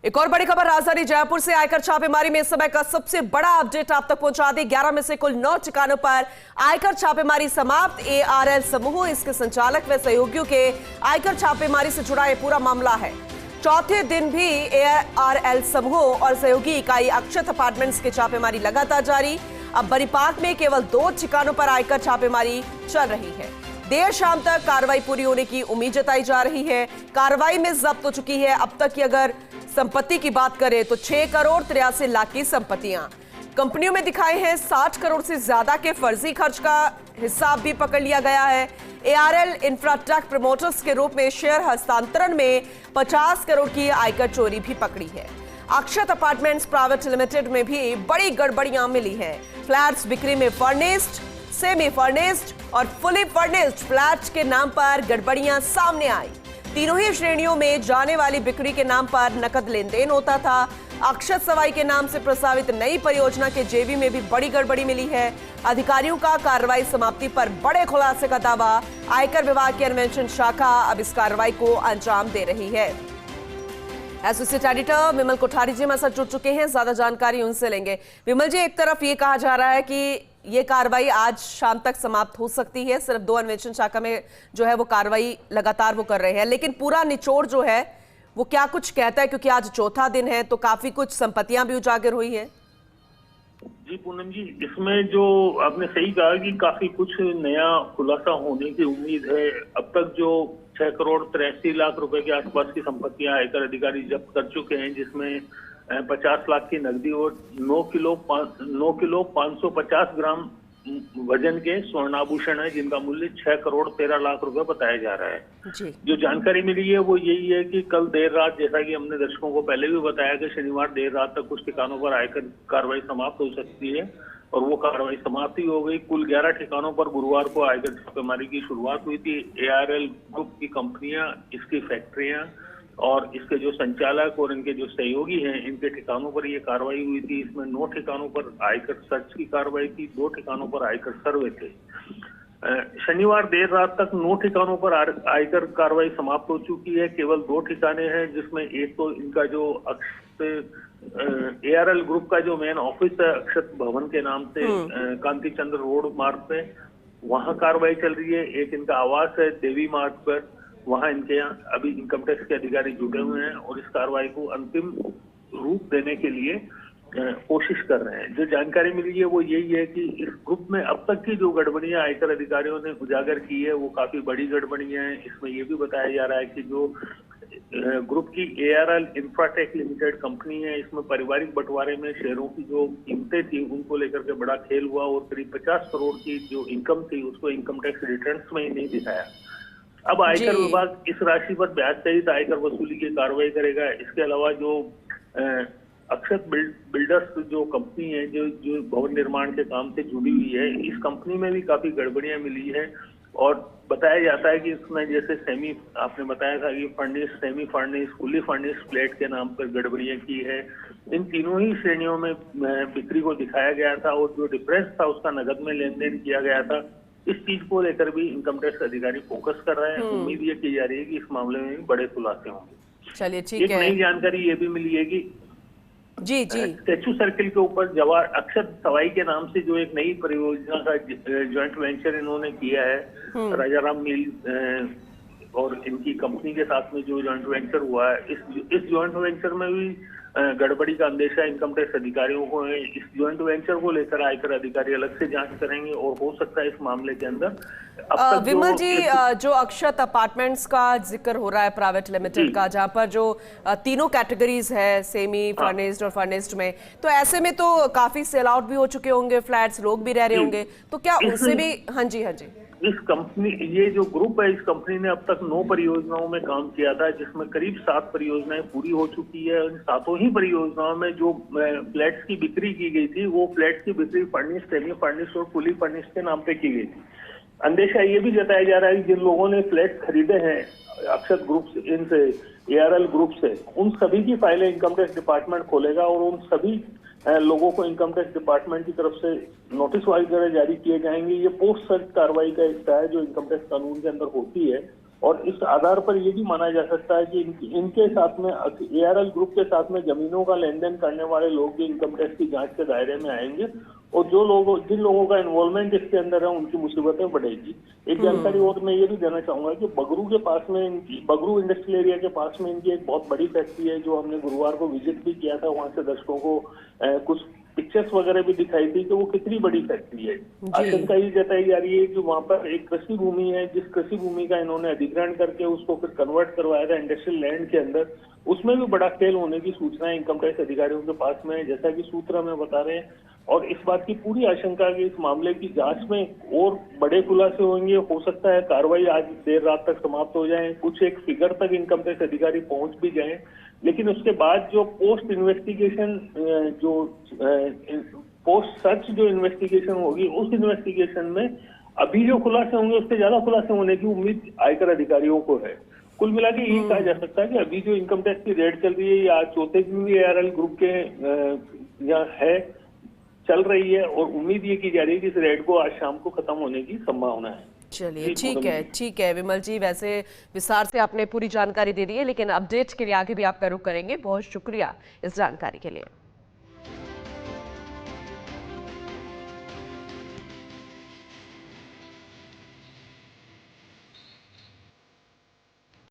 एक और बड़ी खबर राजधानी जयपुर से आयकर छापेमारी में इस समय का सबसे बड़ा अपडेट आप तक पहुंचा दी। 11 में से कुल 9 ठिकानों पर आयकर छापेमारी समाप्त। एआरएल समूह, इसके संचालक व सहयोगियों के आयकर छापेमारी से जुड़ा यह पूरा मामला है। चौथे दिन भी एआरएल समूह और सहयोगी इकाई अक्षत अपार्टमेंट्स के छापेमारी लगातार जारी। अब बनीपार्क में केवल 2 ठिकानों पर आयकर छापेमारी चल रही है। देर शाम तक कार्रवाई पूरी होने की उम्मीद जताई जा रही है। कार्रवाई में जब्त हो चुकी है अब तक की अगर संपत्ति की बात करें तो 6 करोड़ 83 लाख की संपत्तियां कंपनियों में दिखाए हैं। 60 करोड़ से ज्यादा के फर्जी खर्च का हिसाब भी पकड़ लिया गया है। एआरएल इंफ्राटेक प्रमोटर्स के रूप में शेयर हस्तांतरण में 50 करोड़ की आयकर चोरी भी पकड़ी है। अक्षत अपार्टमेंट्स प्राइवेट लिमिटेड में भी बड़ी गड़बड़ियां मिली हैं। फ्लैट्स बिक्री में फर्निश्ड, सेमी फर्निश्ड और फुली फर्निश्ड फ्लैट के नाम पर गड़बड़ियां सामने आई। तीनों ही श्रेणियों में जाने वाली बिक्री के नाम पर नकद लेन देन होता था। अक्षत सवाई के नाम से प्रस्तावित नई परियोजना के जेवी में भी बड़ी गड़बड़ी मिली है। अधिकारियों का कार्रवाई समाप्ति पर बड़े खुलासे का दावा। आयकर विभाग की अन्वेषण शाखा अब इस कार्रवाई को अंजाम दे रही है। एसोसिएट एडिटर विमल कोठारी जी हमारे साथ जुड़ चुके हैं, ज्यादा जानकारी उनसे लेंगे। विमल जी, एक तरफ ये कहा जा रहा है कि ये कार्रवाई आज शाम तक समाप्त हो सकती है, सिर्फ 2 अन्वेषण शाखा में जो है वो कार्रवाई लगातार वो कर रहे हैं, लेकिन पूरा निचोड़ जो है वो क्या कुछ कहता है? क्योंकि आज चौथा दिन है तो काफी कुछ संपत्तियां भी उजागर हुई है। जी पूनम जी, इसमें जो आपने सही कहा कि काफी कुछ नया खुलासा होने की उम्मीद है। अब तक जो 6 करोड़ 83 लाख रुपए के आसपास की संपत्तियां आयकर अधिकारी जब्त कर चुके हैं, जिसमें 50 लाख की नकदी और 9 किलो 550 ग्राम वजन के स्वर्णाभूषण है, जिनका मूल्य 6 करोड़ 13 लाख रुपए बताया जा रहा है। जी। जो जानकारी मिली है वो यही है कि कल देर रात, जैसा कि हमने दर्शकों को पहले भी बताया कि शनिवार देर रात तक कुछ ठिकानों पर आयकर कार्रवाई समाप्त हो सकती है, और वो कार्रवाई समाप्त ही हो गई। कुल 11 ठिकानों पर गुरुवार को आयकर छापेमारी की शुरुआत हुई थी। एआरएल ग्रुप की कंपनियां, इसकी फैक्ट्रियां और इसके जो संचालक और इनके जो सहयोगी हैं, इनके ठिकानों पर ये कार्रवाई हुई थी। इसमें 9 ठिकानों पर आयकर सर्च की कार्रवाई थी, 2 ठिकानों पर आयकर सर्वे थे। शनिवार देर रात तक 9 ठिकानों पर आयकर कार्रवाई समाप्त हो चुकी है। केवल 2 ठिकाने हैं, जिसमें एक तो इनका जो एआरएल ग्रुप का जो मेन ऑफिस है अक्षत भवन के नाम से कांति चंद्र रोड मार्ग पे, वहां कार्रवाई चल रही है। एक इनका आवास है देवी मार्ग पर, वहां इनके यहाँ अभी इनकम टैक्स के अधिकारी जुटे हुए हैं और इस कार्रवाई को अंतिम रूप देने के लिए कोशिश कर रहे हैं। जो जानकारी मिली है वो यही है कि इस ग्रुप में अब तक की जो गड़बड़ियां आयकर अधिकारियों ने उजागर की है वो काफी बड़ी गड़बड़ियां हैं। इसमें ये भी बताया जा रहा है कि जो ग्रुप की एआरएल इंफ्राटेक लिमिटेड कंपनी है, इसमें पारिवारिक बंटवारे में शेयरों की जो कीमतें थी उनको लेकर के बड़ा खेल हुआ और करीब 50 करोड़ की जो इनकम थी उसको इनकम टैक्स रिटर्न्स में ही नहीं दिखाया। अब आयकर विभाग इस राशि पर ब्याज सहित आयकर वसूली की कार्रवाई करेगा। इसके अलावा जो अक्षत बिल्डर्स जो कंपनी है, जो भवन निर्माण के काम से जुड़ी हुई है, इस कंपनी में भी काफी गड़बड़ियां मिली है और बताया जाता है कि इसमें जैसे आपने बताया था कि furnish, semi furnish, fully furnish flat के नाम पर गड़बड़ियां की है। इन तीनों ही श्रेणियों में बिक्री को दिखाया गया था और जो डिफरेंस था उसका नगद में लेन देन किया गया था। इस चीज को लेकर भी इनकम टैक्स अधिकारी फोकस कर रहे हैं। उम्मीद ये की जा रही है कि इस मामले में भी बड़े खुलासे होंगे। चलिए ठीक है। एक नई जानकारी ये भी मिली है कि जी स्टैचू सर्किल के ऊपर जवाहर अक्षत सवाई के नाम से जो एक नई परियोजना का ज्वाइंट वेंचर इन्होंने किया है, राजाराम मिल और इनकी कंपनी के साथ में जो ज्वाइंट वेंचर हुआ है, इस ज्वाइंट वेंचर में भी गड़बड़ी का अंदेशा इनकम टैक्स अधिकारियों को है। इस ज्वाइंट वेंचर को लेकर आयकर अधिकारी अलग से जांच करेंगे और हो सकता है इस मामले के अंदर विमल जी, जो अक्षत अपार्टमेंट्स का जिक्र हो रहा है प्राइवेट लिमिटेड का, जहां पर जो तीनों कैटेगरीज है, सेमी फर्निश्ड और फर्निश्ड में, तो ऐसे में तो काफी सेल आउट भी हो चुके होंगे फ्लैट्स, लोग भी रह रहे होंगे, तो क्या उनसे भी? हाँ जी। इस कंपनी, ये जो ग्रुप है, इस कंपनी ने अब तक 9 परियोजनाओं में काम किया था, जिसमें करीब 7 परियोजनाएं पूरी हो चुकी है। इन 7 ही परियोजनाओं में जो फ्लैट्स की बिक्री की गई थी वो फ्लैट्स की बिक्री फर्निश्ड, सेमी फर्निश्ड और फुली फर्निश्ड के नाम पे की गई थी। अंदेशा ये भी जताया जा रहा है कि जिन लोगों ने फ्लैट खरीदे हैं अक्षत ग्रुप से, इनसे एआरएल ग्रुप से, उन सभी की फाइलें इनकम टैक्स डिपार्टमेंट खोलेगा और उन सभी लोगों को इनकम टैक्स डिपार्टमेंट की तरफ से नोटिस वगैरह जारी किए जाएंगे। ये पोस्ट सर्च कार्रवाई का हिस्सा है जो इनकम टैक्स कानून के अंदर होती है। और इस आधार पर ये भी माना जा सकता है कि इनके साथ में ARL ग्रुप के साथ में जमीनों का लेन देन करने वाले लोग भी इनकम टैक्स की जांच के दायरे में आएंगे और जिन लोगों का इन्वॉल्वमेंट इसके अंदर है उनकी मुसीबतें बढ़ेगी। एक जानकारी और मैं ये भी देना चाहूंगा कि बगरू के पास में बगरू इंडस्ट्रियल एरिया के पास में इनकी एक बहुत बड़ी फैक्ट्री है, जो हमने गुरुवार को विजिट भी किया था। वहां से दर्शकों को कुछ पिक्चर्स वगैरह भी दिखाई थी कि वो कितनी बड़ी फैक्ट्री है। आशंका ये जताई जा रही है कि वहां पर एक कृषि भूमि है, जिस कृषि भूमि का इन्होंने अधिग्रहण करके उसको फिर कन्वर्ट करवाया था इंडस्ट्रियल लैंड के अंदर, उसमें भी बड़ा खेल होने की सूचनाएं इनकम टैक्स अधिकारियों के पास में है, जैसा कि सूत्र हमें बता रहे हैं। और इस बात की पूरी आशंका कि इस मामले की जांच में और बड़े खुलासे होंगे। हो सकता है कार्रवाई आज देर रात तक समाप्त हो जाए, कुछ एक फिगर तक इनकम टैक्स अधिकारी पहुंच भी जाए, लेकिन उसके बाद जो पोस्ट इन्वेस्टिगेशन पोस्ट सर्च जो इन्वेस्टिगेशन होगी, उस इन्वेस्टिगेशन में अभी जो खुलासे होंगे उससे ज्यादा खुलासे होने की उम्मीद आयकर अधिकारियों को है। कुल मिला के ये कहा जा सकता है कि अभी जो इनकम टैक्स की रेड चल रही है, या चौथे दिन भी ARL ग्रुप के यहाँ है, चल रही है, और उम्मीद ये की जा रही है कि इस रेड को आज शाम को खत्म होने की संभावना है। चलिए ठीक है विमल जी, वैसे विस्तार से आपने पूरी जानकारी दे दी है, लेकिन अपडेट के लिए आगे भी आपका रुख करेंगे। बहुत शुक्रिया इस जानकारी के लिए।